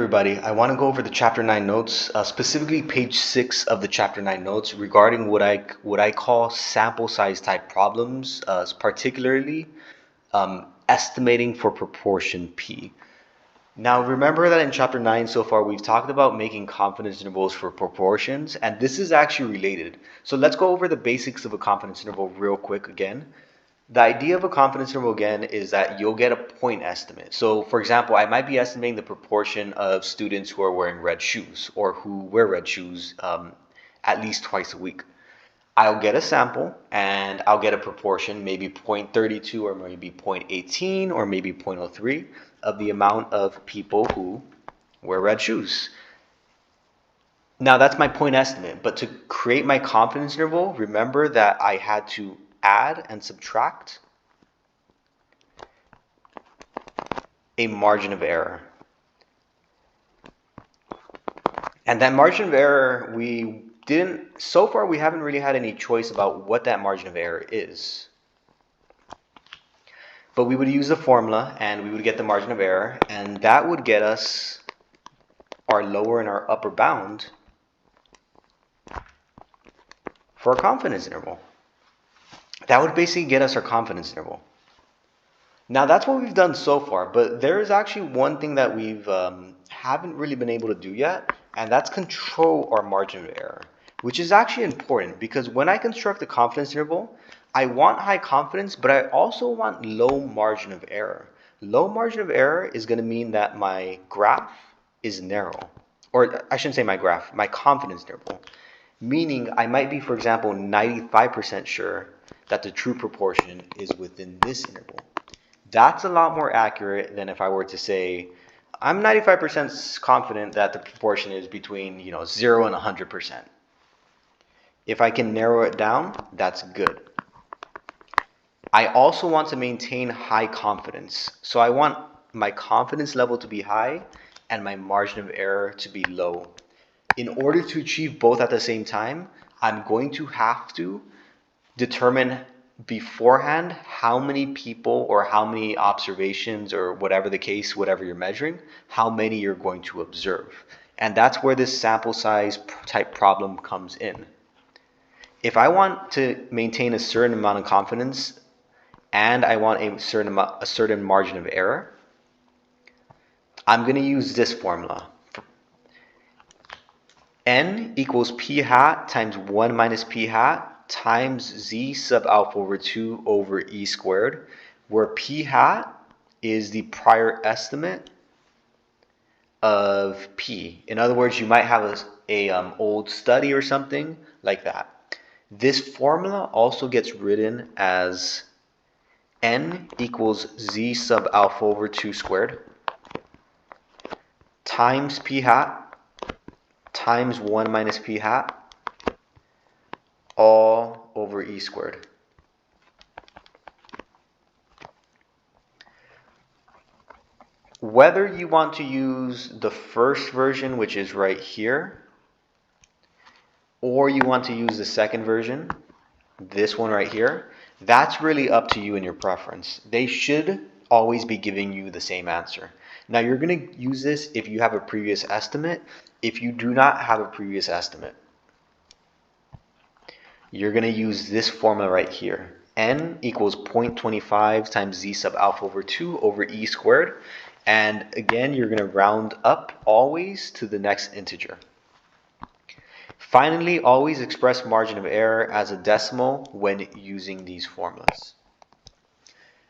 everybody, I want to go over the chapter 9 notes, specifically page 6 of the chapter 9 notes regarding what I call sample size type problems, particularly estimating for proportion P. Now remember that in chapter 9 so far we've talked about making confidence intervals for proportions, and this is actually related. So let's go over the basics of a confidence interval real quick again. The idea of a confidence interval again is that you'll get a point estimate. So for example, I might be estimating the proportion of students who are wearing red shoes or who wear red shoes at least twice a week. I'll get a sample and I'll get a proportion, maybe 0.32 or maybe 0.18 or maybe 0.03 of the amount of people who wear red shoes. Now that's my point estimate, but to create my confidence interval, remember that I had to add and subtract a margin of error. And that margin of error, so far we haven't really had any choice about what that margin of error is. But we would use the formula and we would get the margin of error, and that would get us our lower and our upper bound for a confidence interval. That would basically get us our confidence interval. Now that's what we've done so far, but there is actually one thing that we've haven't really been able to do yet, and that's control our margin of error, which is actually important because when I construct a confidence interval, I want high confidence, but I also want low margin of error. Low margin of error is going to mean that my graph is narrow, or I shouldn't say my graph, my confidence interval, meaning I might be, for example, 95% sure that the true proportion is within this interval. That's a lot more accurate than if I were to say, I'm 95% confident that the proportion is between 0 and 100%. If I can narrow it down, that's good. I also want to maintain high confidence. So I want my confidence level to be high and my margin of error to be low. In order to achieve both at the same time, I'm going to have to determine beforehand how many people or how many observations or whatever the case, whatever you're measuring, how many you're going to observe. And that's where this sample size type problem comes in. If I want to maintain a certain amount of confidence and I want a certain margin of error, I'm going to use this formula. N equals p hat times 1 minus p hat times z sub alpha over 2 over e squared, where p hat is the prior estimate of p. In other words, you might have a old study or something like that. This formula also gets written as n equals z sub alpha over 2 squared times p hat times 1 minus p hat all over e squared. Whether you want to use the first version, which is right here, or you want to use the second version, this one right here, that's really up to you and your preference. They should always be giving you the same answer. Now you're going to use this if you have a previous estimate. If you do not have a previous estimate, you're going to use this formula right here. N equals 0.25 times z sub alpha over 2 over e squared. And again, you're going to round up always to the next integer. Finally, always express margin of error as a decimal when using these formulas.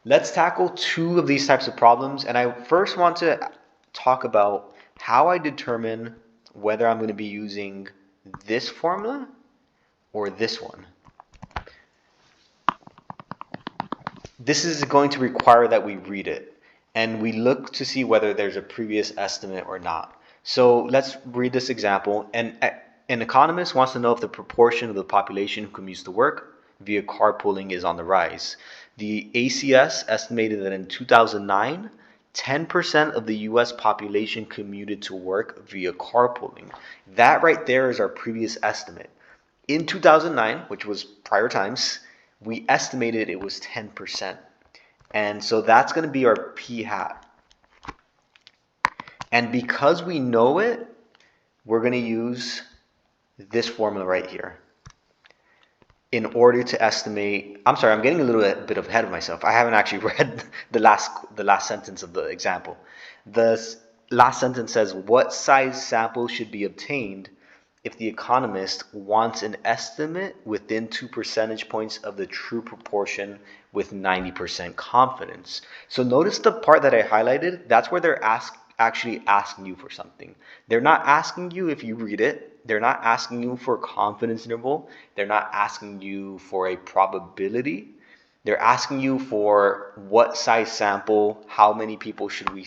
Let's tackle two of these types of problems. And I first want to talk about how I determine whether I'm going to be using this formula or this one. This is going to require that we read it and we look to see whether there's a previous estimate or not. So let's read this example. An economist wants to know if the proportion of the population who commutes to work via carpooling is on the rise. The ACS estimated that in 2009, 10% of the US population commuted to work via carpooling. That right there is our previous estimate. In 2009, which was prior times, we estimated it was 10%. And so that's going to be our p hat. And because we know it, we're going to use this formula right here in order to estimate. I'm sorry, I'm getting a little bit ahead of myself. I haven't actually read the last sentence of the example. The last sentence says, what size sample should be obtained if the economist wants an estimate within 2 percentage points of the true proportion with 90% confidence. So notice the part that I highlighted, that's where they're actually asking you for something. They're not asking you if you read it. They're not asking you for a confidence interval. They're not asking you for a probability. They're asking you for what size sample, how many people should we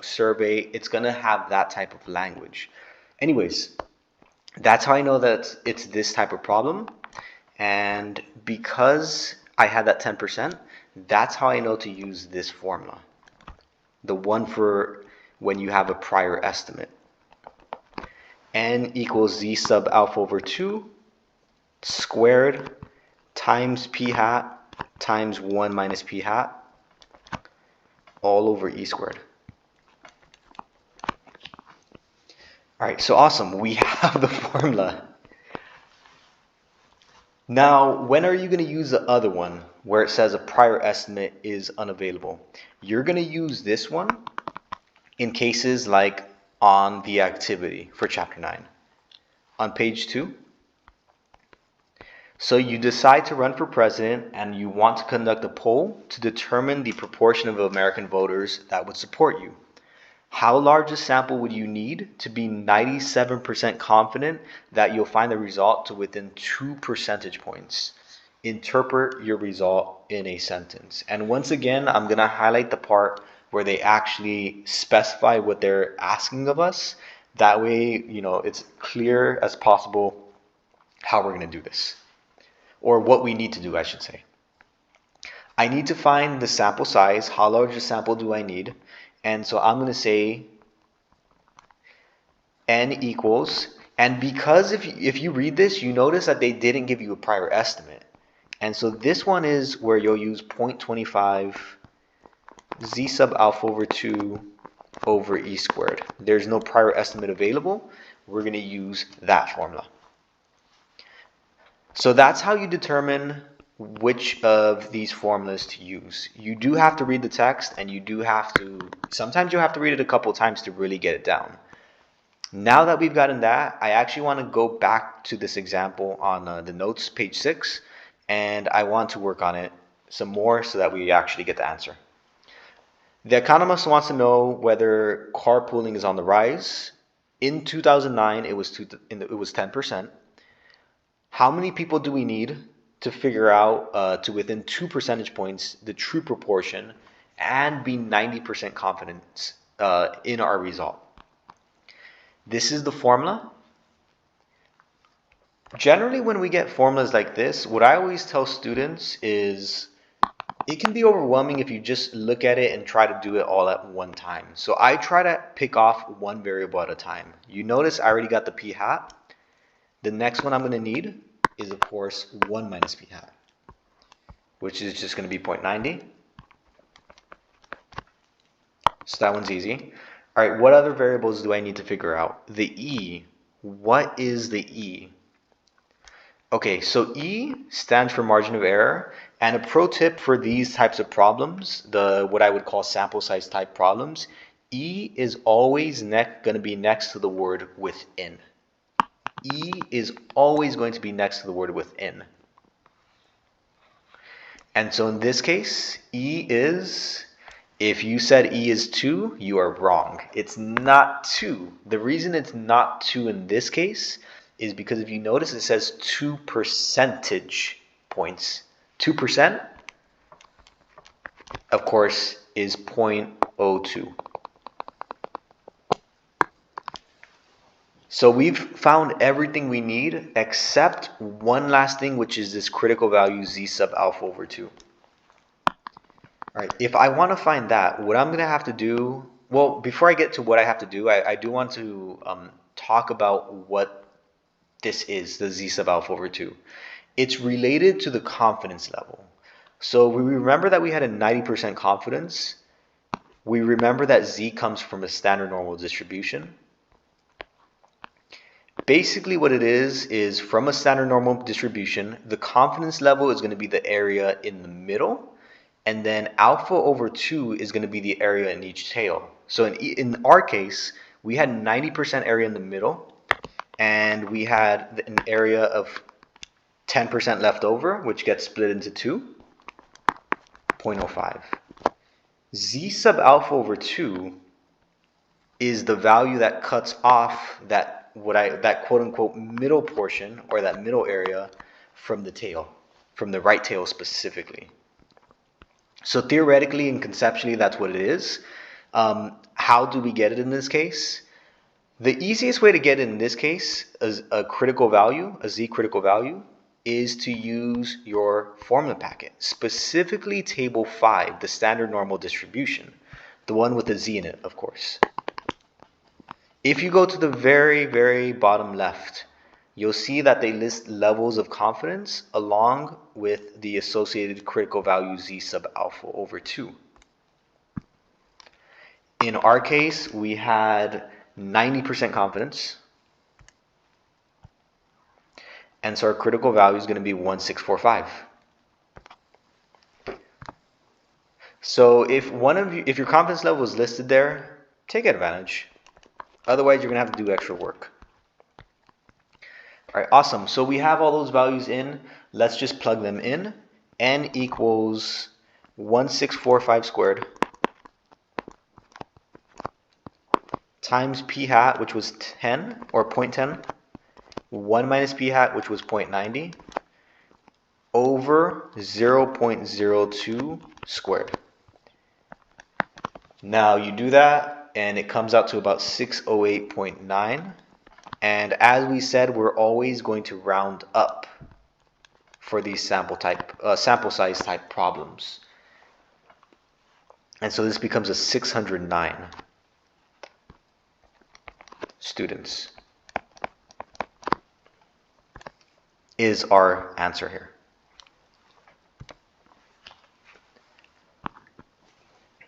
survey. It's going to have that type of language. Anyways, that's how I know that it's this type of problem. And because I had that 10%, that's how I know to use this formula. The one for when you have a prior estimate. N equals z sub alpha over 2 squared times p hat times 1 minus p hat all over e squared. All right, so awesome. We have the formula. Now, when are you going to use the other one where it says a prior estimate is unavailable? You're going to use this one in cases like on the activity for chapter 9. On page 2. So you decide to run for president and you want to conduct a poll to determine the proportion of American voters that would support you. How large a sample would you need to be 97% confident that you'll find the result to within 2 percentage points? Interpret your result in a sentence. And once again, I'm going to highlight the part where they actually specify what they're asking of us. That way, it's clear as possible how we're going to do this. Or what we need to do, I should say. I need to find the sample size. How large a sample do I need? And so I'm going to say n equals, and because if you read this, you notice that they didn't give you a prior estimate. And so this one is where you'll use 0.25 z sub alpha over 2 over e squared. There's no prior estimate available. We're going to use that formula. So that's how you determine which of these formulas to use. You do have to read the text, and sometimes you'll have to read it a couple times to really get it down. Now that we've gotten that, I actually want to go back to this example on the notes, page 6, and I want to work on it some more so that we actually get the answer. The economist wants to know whether carpooling is on the rise. In 2009, it was 10%. How many people do we need to figure out to within 2 percentage points the true proportion and be 90% confident in our result? This is the formula. Generally, when we get formulas like this, what I always tell students is it can be overwhelming if you just look at it and try to do it all at one time. So I try to pick off one variable at a time. You notice I already got the p hat. The next one I'm going to need is, of course, 1 minus p hat, which is just going to be 0.90. So that one's easy. All right, what other variables do I need to figure out? The E. What is the E? Okay, so E stands for margin of error. And a pro tip for these types of problems, what I would call sample size type problems, E is always going to be next to the word within. E is always going to be next to the word within. And so in this case, E is, if you said E is 2, you are wrong. It's not 2. The reason it's not 2 in this case is because if you notice it says 2 percentage points. 2%, of course, is 0.02. So we've found everything we need except one last thing, which is this critical value z sub alpha over 2. All right, if I want to find that, what I'm going to have to do, well, before I get to what I have to do, I do want to talk about what this is, the z sub alpha over 2. It's related to the confidence level. So we remember that we had a 90% confidence. we remember that z comes from a standard normal distribution. Basically what it is from a standard normal distribution, the confidence level is going to be the area in the middle, and then alpha over 2 is going to be the area in each tail. So in our case, we had 90% area in the middle, and we had an area of 10% left over, which gets split into 2, 0.05. Z sub alpha over 2 is the value that cuts off that quote unquote middle portion, or that middle area, from the tail, from the right tail specifically. So theoretically and conceptually, that's what it is. How do we get it in this case? The easiest way to get it in this case is a critical value, a z critical value, is to use your formula packet, specifically table 5, the standard normal distribution, the one with the z in it, of course. If you go to the very, very bottom left, you'll see that they list levels of confidence along with the associated critical value z sub alpha over 2. In our case, we had 90% confidence, and so our critical value is going to be 1645. So if your confidence level is listed there, take advantage. Otherwise, you're going to have to do extra work. All right, awesome. So we have all those values in. Let's just plug them in. N equals 1645 squared times p hat, which was 10, or 0.10, 1 minus p hat, which was 0.90, over 0.02 squared. Now you do that, and it comes out to about 608.9. And as we said, we're always going to round up for these sample size type problems. And so this becomes a 609 students is our answer here.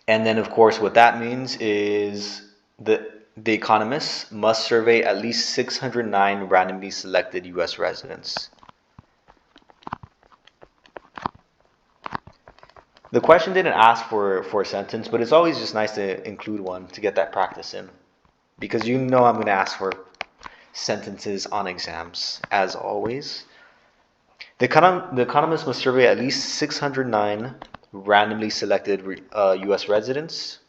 And then, of course, what that means is the economists must survey at least 609 randomly selected U.S. residents. The question didn't ask for a sentence, but it's always just nice to include one to get that practice in, because you know I'm going to ask for sentences on exams, as always. The economists must survey at least 609 randomly selected U.S. residents.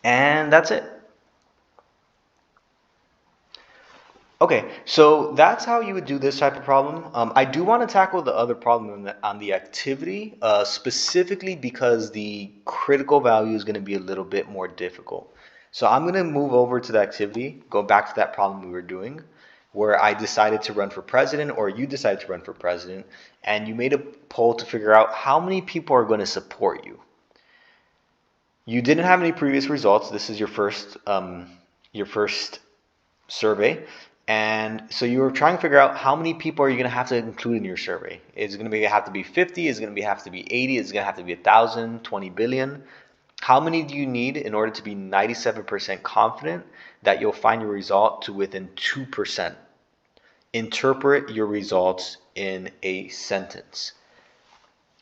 And that's it. Okay, so that's how you would do this type of problem. I do want to tackle the other problem on the activity, specifically because the critical value is going to be a little bit more difficult. So I'm going to move over to the activity, go back to that problem we were doing, where I decided to run for president, or you decided to run for president, and you made a poll to figure out how many people are going to support you. You didn't have any previous results. This is your first survey. And so you were trying to figure out how many people are you going to have to include in your survey. Is it going to have to be 50? Is it going to have to be 80? Is it going to have to be 1,000, 20 billion? How many do you need in order to be 97% confident that you'll find your result to within 2%? Interpret your results in a sentence.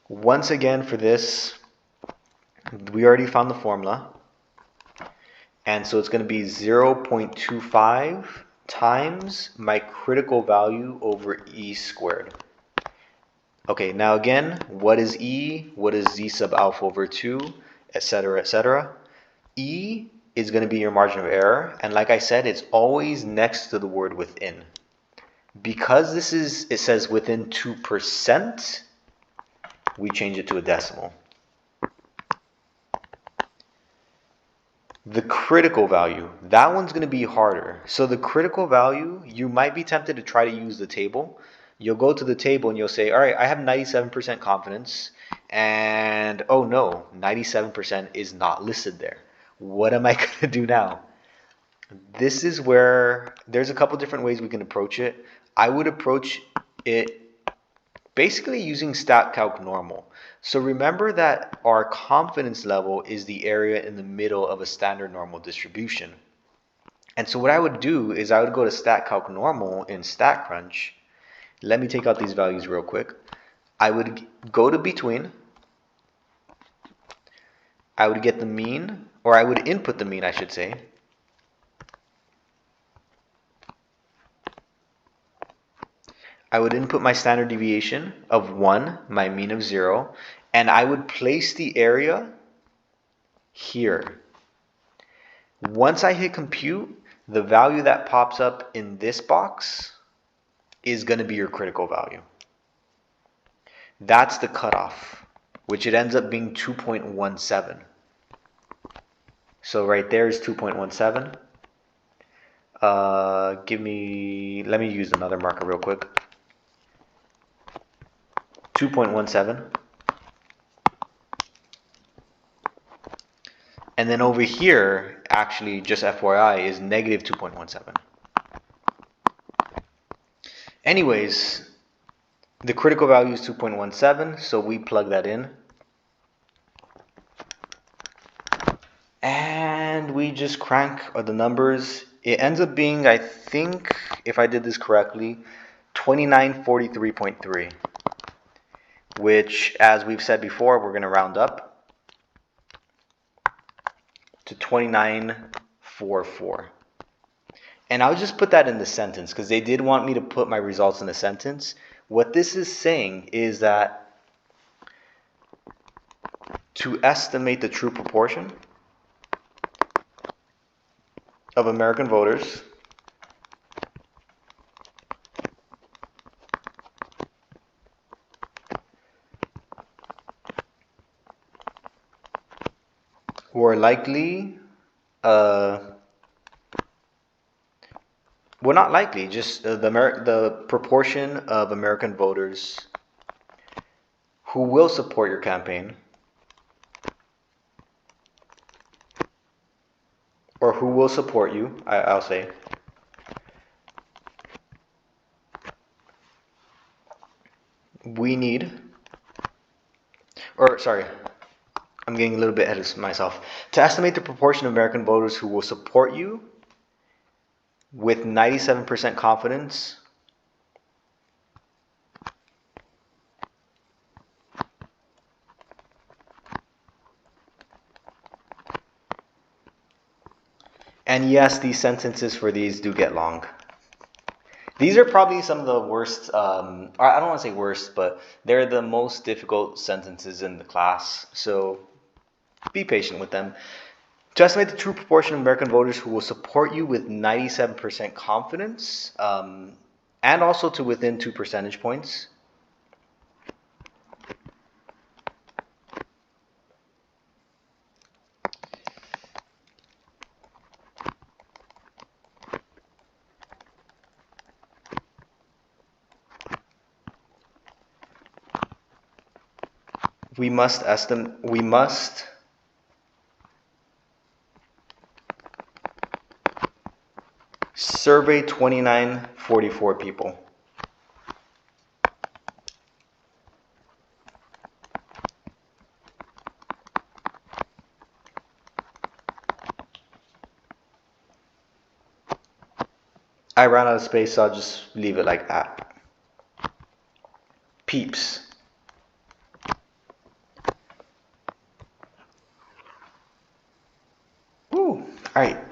Once again, for this, we already found the formula. And so it's going to be 0.25 times my critical value over E squared. Okay, now again, what is E? What is Z sub alpha over 2? Etc., etc. E is going to be your margin of error. And like I said, it's always next to the word within. Because it says within 2%, we change it to a decimal. The critical value, that one's going to be harder. So the critical value, you might be tempted to try to use the table. You'll go to the table and you'll say, all right, I have 97% confidence, and oh no, 97% is not listed there. What am I going to do now? This is where there's a couple different ways we can approach it. I would approach it basically using StatCalc normal. So remember that our confidence level is the area in the middle of a standard normal distribution. And so what I would do is I would go to StatCalc normal in StatCrunch. Let me take out these values real quick. I would go to between. I would get the mean, or I would input the mean, I should say. I would input my standard deviation of 1, my mean of 0, and I would place the area here. Once I hit compute, the value that pops up in this box is going to be your critical value. That's the cutoff, which it ends up being 2.17. So right there is 2.17. Let me use another marker real quick. 2.17. And then over here, actually, just FYI, is negative 2.17. Anyways, the critical value is 2.17, so we plug that in. And we just crank the numbers. It ends up being, I think, if I did this correctly, 2943.3, which, as we've said before, we're going to round up to 2944. And I'll just put that in the sentence because they did want me to put my results in the sentence. What this is saying is that to estimate the true proportion of American voters who are likely, well, not likely, just the proportion of American voters who will support your campaign or who will support you, I'll say. We need, or sorry, I'm getting a little bit ahead of myself. To estimate the proportion of American voters who will support you with 97% confidence, and yes, these sentences for these do get long. These are probably some of the worst, I don't want to say worst, but they're the most difficult sentences in the class, so be patient with them. To estimate the true proportion of American voters who will support you with 97% confidence, and also to within 2 percentage points. We must survey 2944 people. I ran out of space, so I'll just leave it like that. Peeps. Woo. All right.